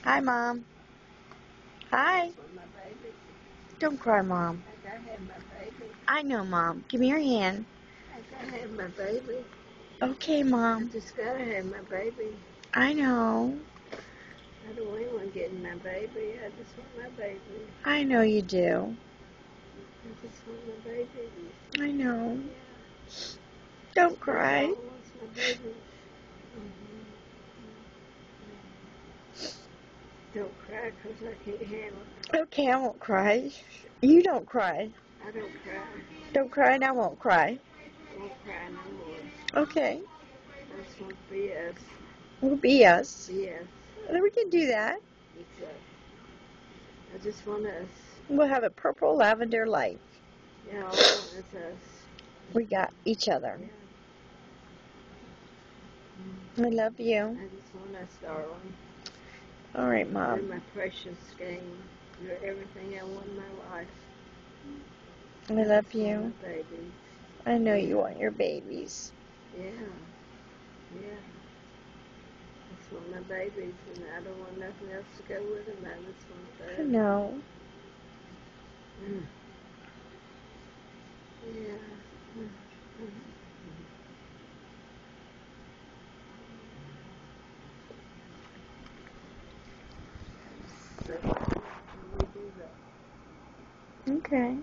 Hi, Mom. Hi. That's what my baby. Don't cry, Mom. I gotta have my baby. I know, Mom. Give me your hand. I gotta have my baby. Okay, I Mom. just gotta have my baby. I know. I don't want anyone getting my baby. I just want my baby. I know you do. I just want my baby. I know. Yeah. Don't My cry. dog wants my baby. Mhm. Don't cry 'cause I can't handle it. Okay, I won't cry. You don't cry. I don't cry. Don't cry and I won't cry. I won't cry no more. Okay. I just want to be us. We'll be us. Be us. We can do that. It's us. I just want us. We'll have a purple lavender life. Yeah, all I want is us. We got each other. Yeah. I love you. I just want us, darling. All right, You're Mom. my precious game. You're everything I want in my life. I love Just want you. my babies. I know you want your babies. Yeah. Yeah. I just want my babies, and I don't want nothing else to go with them. I just want I that. know. Mm. Yeah. So, we do that. Okay.